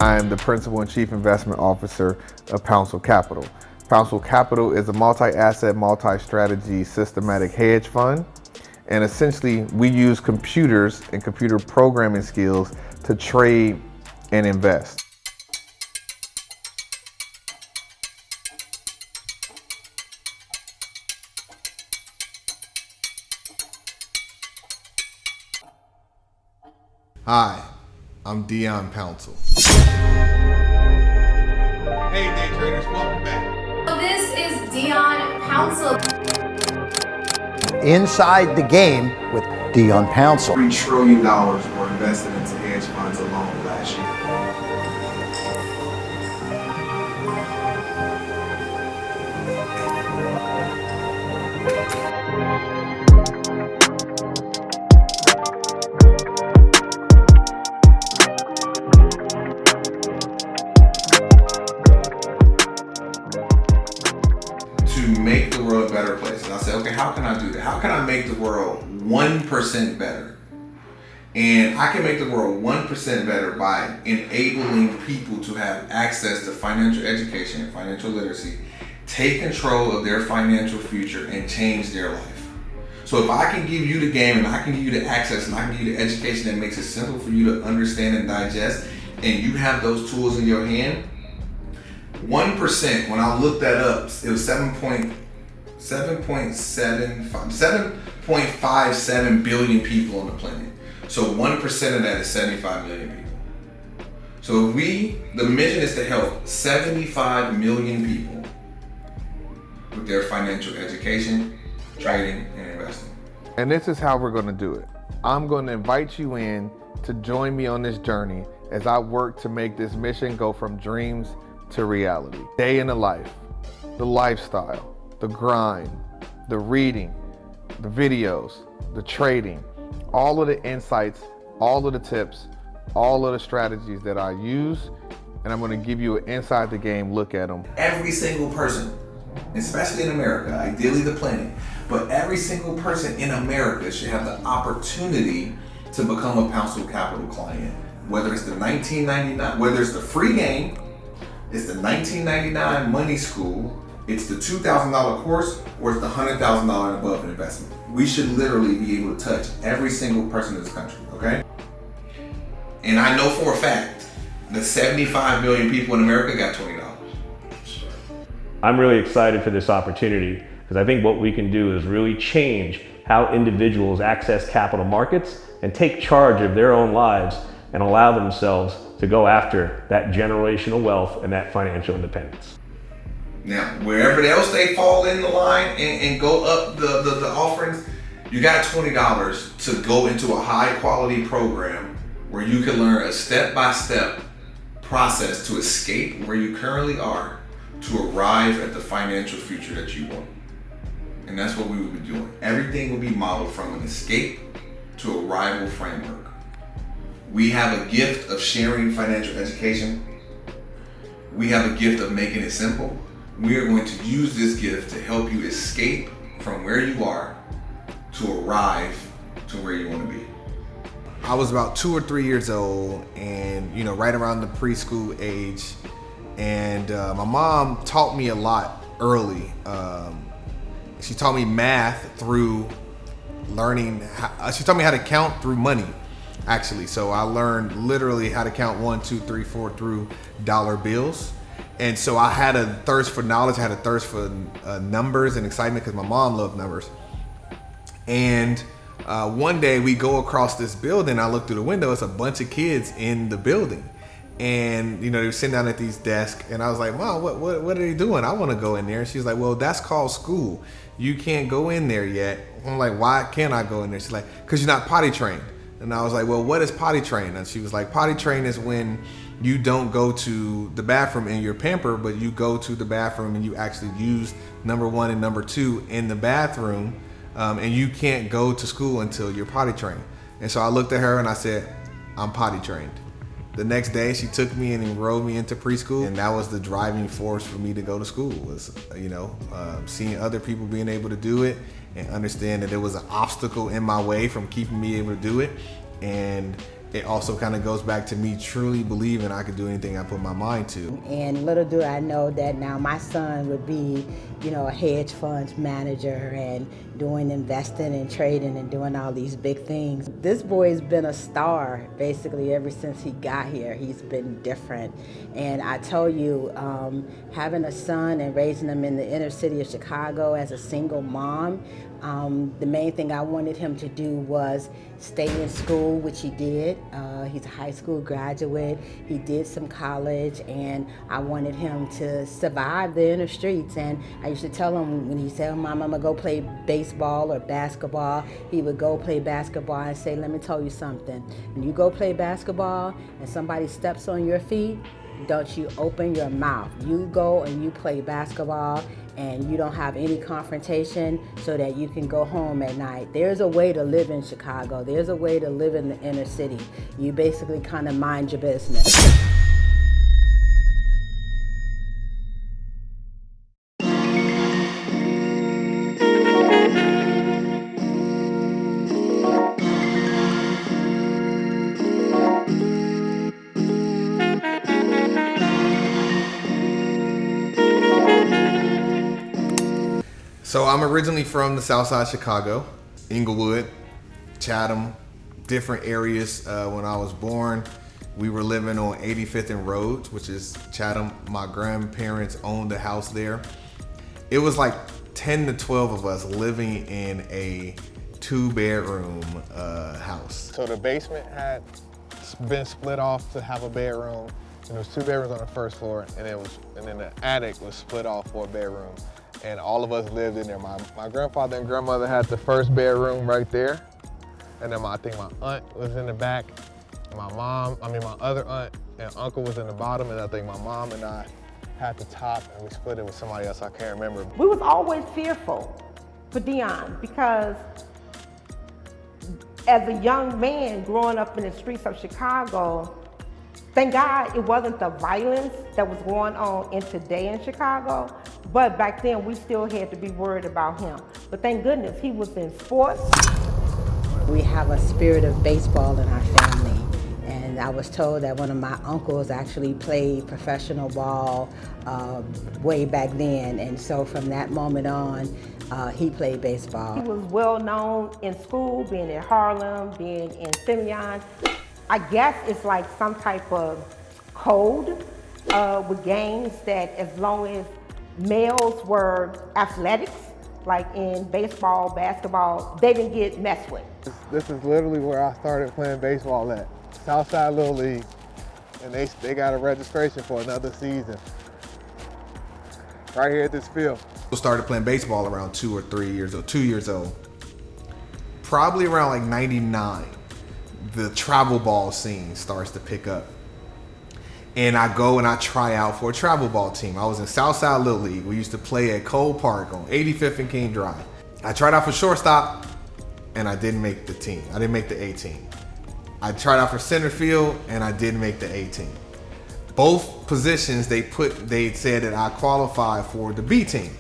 I am the Principal and Chief Investment Officer of Pouncil Capital. Pouncil Capital is a multi-asset, multi-strategy systematic hedge fund. And essentially, we use computers and computer programming skills to trade and invest. Hi, I'm Dion Pouncil. Hey, day traders, welcome back. This is Dion Pouncil. Inside the Game with Dion Pouncil. $3 trillion were invested into hedge funds alone last year. To make the world a better place. And I said, okay, how can I do that? How can I make the world 1% better? And I can make the world 1% better by enabling people to have access to financial education and financial literacy, take control of their financial future, and change their life. So if I can give you the game and I can give you the access and I can give you the education that makes it simple for you to understand and digest, and you have those tools in your hand, 1%, when I looked that up, it was 7.57 billion people on the planet. So 1% of that is 75 million people. So the mission is to help 75 million people with their financial education, trading, and investing. And this is how we're going to do it. I'm going to invite you in to join me on this journey as I work to make this mission go from dreams to reality. Day in the life, the lifestyle, the grind, the reading, the videos, the trading, all of the insights, all of the tips, all of the strategies that I use, and I'm going to give you an inside the game look at them. Every single person, especially in America, ideally the planet, but every single person in America should have the opportunity to become a Pouncil Capital client. Whether it's the $19.99, whether it's the free game, it's the $19.99 money school, it's the $2,000 course, or it's the $100,000 and above investment. We should literally be able to touch every single person in this country, okay? And I know for a fact that 75 million people in America got $20. I'm really excited for this opportunity because I think what we can do is really change how individuals access capital markets and take charge of their own lives and allow themselves to go after that generational wealth and that financial independence. Now, wherever else they fall in the line and go up the offerings, you got $20 to go into a high quality program where you can learn a step-by-step process to escape where you currently are to arrive at the financial future that you want. And that's what we will be doing. Everything will be modeled from an escape to arrival framework. We have a gift of sharing financial education. We have a gift of making it simple. We are going to use this gift to help you escape from where you are to arrive to where you want to be. I was about 2 or 3 years old and, right around the preschool age. And my mom taught me a lot early. She taught me math through learning. She taught me how to count through money, actually. So I learned literally how to count 1, 2, 3, 4 through dollar bills. And so I had a thirst for knowledge. I had a thirst for numbers and excitement because my mom loved numbers. And one day we go across this building. I look through the window. It's a bunch of kids in the building. And, they were sitting down at these desks. And I was like, Mom, what are they doing? I want to go in there. And she's like, well, that's called school. You can't go in there yet. I'm like, why can't I go in there? She's like, because you're not potty trained. And I was like, well, what is potty trained? And she was like, potty trained is when you don't go to the bathroom in your pamper, but you go to the bathroom and you actually use number 1 and number 2 in the bathroom, and you can't go to school until you're potty trained. And so I looked at her and I said, I'm potty trained. The next day she took me and enrolled me into preschool, and that was the driving force for me to go to school, was seeing other people being able to do it and understand that there was an obstacle in my way from keeping me able to do it. And it also kind of goes back to me truly believing I could do anything I put my mind to. And little do I know that now my son would be, a hedge funds manager and doing investing and trading and doing all these big things. This boy's been a star basically ever since he got here. He's been different. And I tell you, having a son and raising him in the inner city of Chicago as a single mom, the main thing I wanted him to do was stay in school, which he did. He's a high school graduate. He did some college, and I wanted him to survive the inner streets. And I used to tell him when he said, "Mom, I'm gonna go play baseball or basketball," he would go play basketball and say, "Let me tell you something. When you go play basketball and somebody steps on your feet, don't you open your mouth. You go and you play basketball and you don't have any confrontation so that you can go home at night." There's a way to live in Chicago. There's a way to live in the inner city. You basically kind of mind your business. So I'm originally from the South Side of Chicago, Inglewood, Chatham, different areas. When I was born, we were living on 85th and Rhodes, which is Chatham. My grandparents owned a house there. It was like 10 to 12 of us living in a 2-bedroom house. So the basement had been split off to have a bedroom, and there was 2 bedrooms on the first floor, and then the attic was split off for a bedroom. And all of us lived in there. My grandfather and grandmother had the first bedroom right there. And then I think my aunt was in the back. My other aunt and uncle was in the bottom. And I think my mom and I had the top, and we split it with somebody else, I can't remember. We was always fearful for Dion because as a young man growing up in the streets of Chicago, thank God it wasn't the violence that was going on in today in Chicago, but back then we still had to be worried about him. But thank goodness he was in sports. We have a spirit of baseball in our family. And I was told that one of my uncles actually played professional ball way back then. And so from that moment on, he played baseball. He was well known in school, being in Harlem, being in Simeon. I guess it's like some type of code with games that as long as males were athletics, like in baseball, basketball, they didn't get messed with. This is literally where I started playing baseball at, Southside Little League, and they got a registration for another season. Right here at this field. I started playing baseball around 2 or 3 years old, 2 years old. Probably around like 99, the travel ball scene starts to pick up. And I go and I try out for a travel ball team. I was in Southside Little League. We used to play at Cole Park on 85th and King Drive. I tried out for shortstop and I didn't make the team. I didn't make the A team. I tried out for center field and I didn't make the A team. Both positions they said that I qualified for the B team.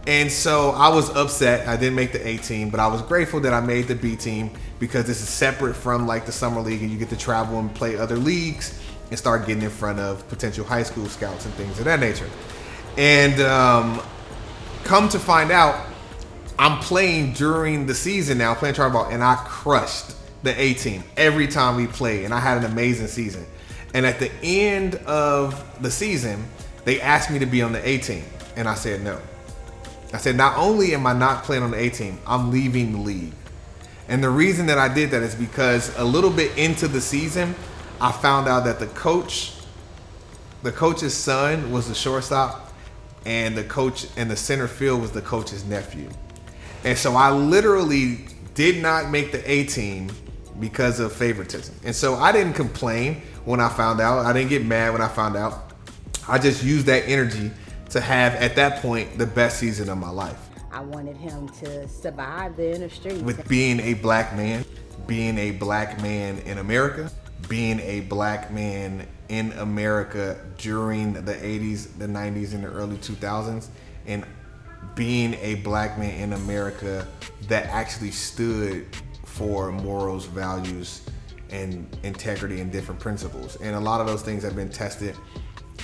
And so I was upset I didn't make the A team, but I was grateful that I made the B team because this is separate from like the summer league and you get to travel and play other leagues and start getting in front of potential high school scouts and things of that nature. And come to find out, I'm playing during the season now, playing travel ball, and I crushed the A team every time we played, and I had an amazing season. And at the end of the season, they asked me to be on the A team, and I said no. I said, not only am I not playing on the A team, I'm leaving the league. And the reason that I did that is because a little bit into the season, I found out that the coach's son was the shortstop, and the coach in the center field was the coach's nephew. And so I literally did not make the A team because of favoritism. And so I didn't complain when I found out. I didn't get mad when I found out. I just used that energy to have, at that point, the best season of my life. I wanted him to survive the inner streets. With being a black man in America, being a black man in America during the 80s, the 90s, and the early 2000s, and being a black man in America that actually stood for morals, values, and integrity and different principles. And a lot of those things have been tested,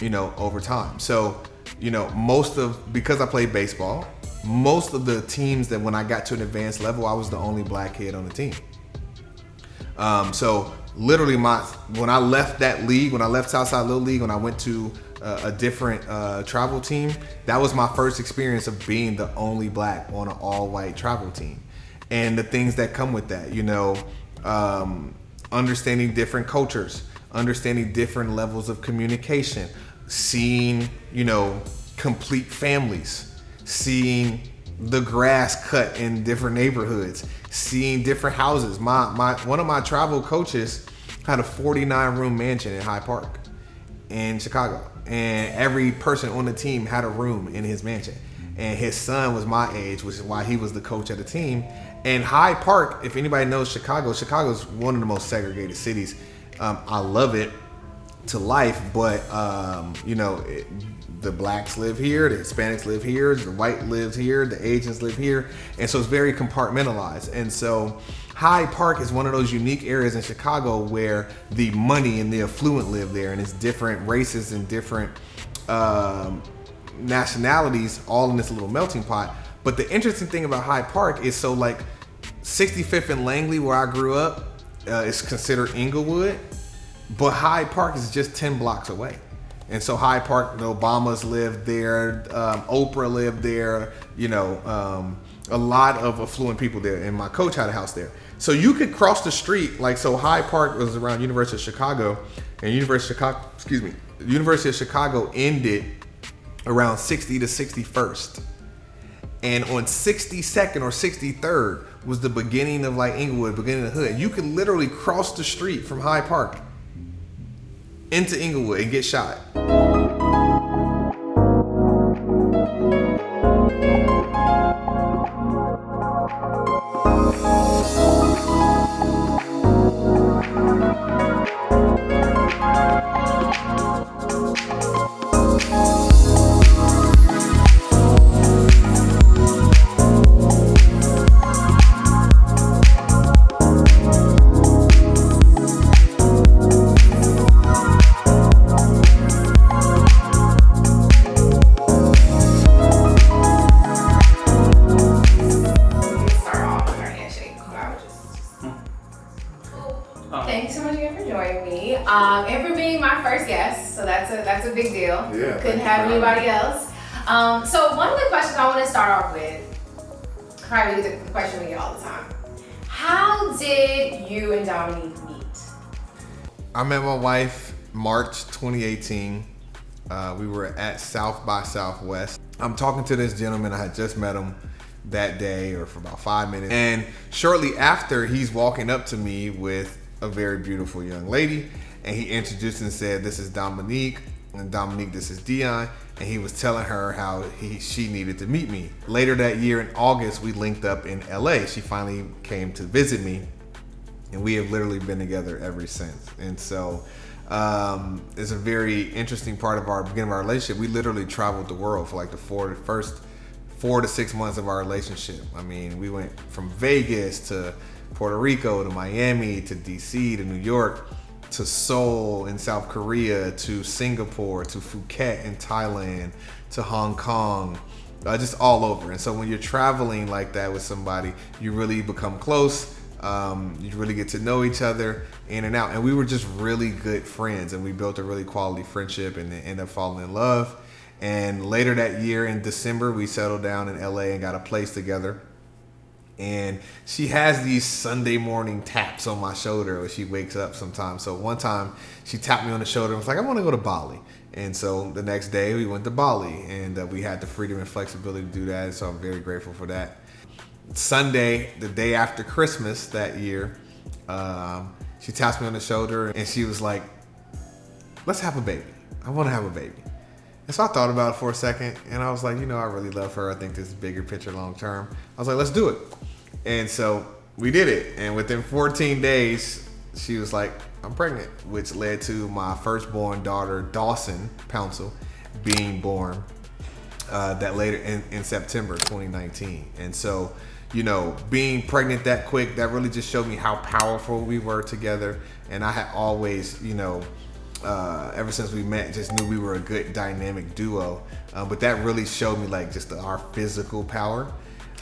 over time. So, because I played baseball, most of the teams that when I got to an advanced level, I was the only black kid on the team. So literally when I left that league, when I left Southside Little League, when I went to a different travel team, that was my first experience of being the only black on an all-white travel team. And the things that come with that, understanding different cultures, understanding different levels of communication, seeing, complete families, seeing the grass cut in different neighborhoods, seeing different houses. One of my travel coaches had a 49-room mansion in Hyde Park in Chicago, and every person on the team had a room in his mansion. And his son was my age, which is why he was the coach of the team. And Hyde Park, if anybody knows Chicago's one of the most segregated cities. I love it to life, but the blacks live here, the Hispanics live here, the white lives here, the Asians live here, and so it's very compartmentalized. And so Hyde Park is one of those unique areas in Chicago where the money and the affluent live there, and it's different races and different nationalities all in this little melting pot. But the interesting thing about Hyde Park is, so like 65th and Langley, where I grew up, is considered Inglewood, but Hyde Park is just 10 blocks away. And so Hyde Park, the Obamas lived there, Oprah lived there, a lot of affluent people there, and my coach had a house there. So you could cross the street, so Hyde Park was around University of Chicago, and University of Chicago ended around 60 to 61st. And on 62nd or 63rd was the beginning of Inglewood, beginning of the hood. You could literally cross the street from Hyde Park into Inglewood and get shot. Thanks so much again for joining me, and for being my first guest. So that's a big deal. Yeah. Couldn't have anybody else. So one of the questions I want to start off with, probably the question we get all the time: how did you and Dominique meet? I met my wife March 2018. We were at South by Southwest. I'm talking to this gentleman. I had just met him that day, or for about 5 minutes. And shortly after, he's walking up to me with a very beautiful young lady, and he introduced and said, "This is Dominique, and Dominique, this is Dion." And he was telling her how she needed to meet me. Later that year in August, we linked up in LA. She finally came to visit me, and we have literally been together ever since. And so it's a very interesting part of our beginning of our relationship. We literally traveled the world for the first 4 to 6 months of our relationship. I mean, we went from Vegas to Puerto Rico to Miami to DC to New York to Seoul in South Korea to Singapore to Phuket in Thailand to Hong Kong, just all over. And so when you're traveling like that with somebody, you really become close. You really get to know each other in and out. And we were just really good friends, and we built a really quality friendship and then ended up falling in love. And later that year in December, we settled down in LA and got a place together. And she has these Sunday morning taps on my shoulder when she wakes up sometimes. So one time she tapped me on the shoulder and was like, "I want to go to Bali." And so the next day we went to Bali, and we had the freedom and flexibility to do that. So I'm very grateful for that. Sunday, the day after Christmas that year, she tapped me on the shoulder and she was like, "Let's have a baby. I want to have a baby." And so I thought about it for a second, and I was like, I really love her. I think this is bigger picture long term. I was like, let's do it. And so we did it. And within 14 days, she was like, "I'm pregnant," which led to my firstborn daughter, Dion Pouncil, being born that later in September 2019. And so, being pregnant that quick, that really just showed me how powerful we were together. And I had always, ever since we met, just knew we were a good dynamic duo. But that really showed me like just our physical power.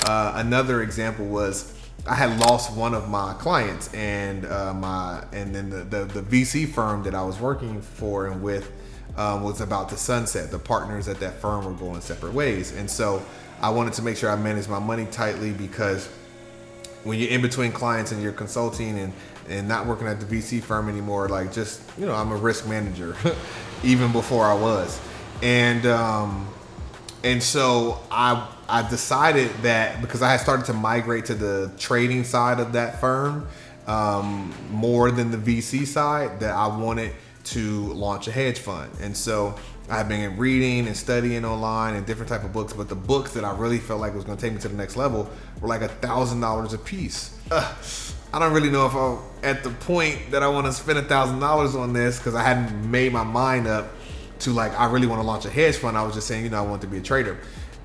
Another example was I had lost one of my clients, and then the VC firm that I was working for and with was about to sunset. The partners at that firm were going separate ways, and so I wanted to make sure I managed my money tightly, because when you're in between clients and you're consulting and not working at the VC firm anymore, like just, I'm a risk manager even before I was. And so I decided that because I had started to migrate to the trading side of that firm more than the VC side, that I wanted to launch a hedge fund. And so I've been reading and studying online and different type of books, but the books that I really felt like was going to take me to the next level were like $1,000 a piece. I don't really know if I'm at the point that I want to spend $1,000 on this, because I hadn't made my mind up to like, I really want to launch a hedge fund. I was just saying, I want to be a trader.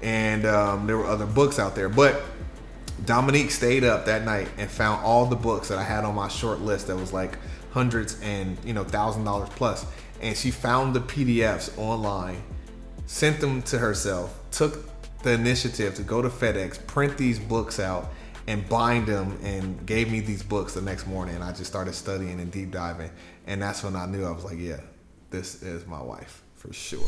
And there were other books out there, but Dominique stayed up that night and found all the books that I had on my short list that was like hundreds and $1,000 plus. And she found the PDFs online, sent them to herself, took the initiative to go to FedEx, print these books out, and bind them, and gave me these books the next morning. And I just started studying and deep diving. And that's when I knew, I was like, yeah, this is my wife for sure.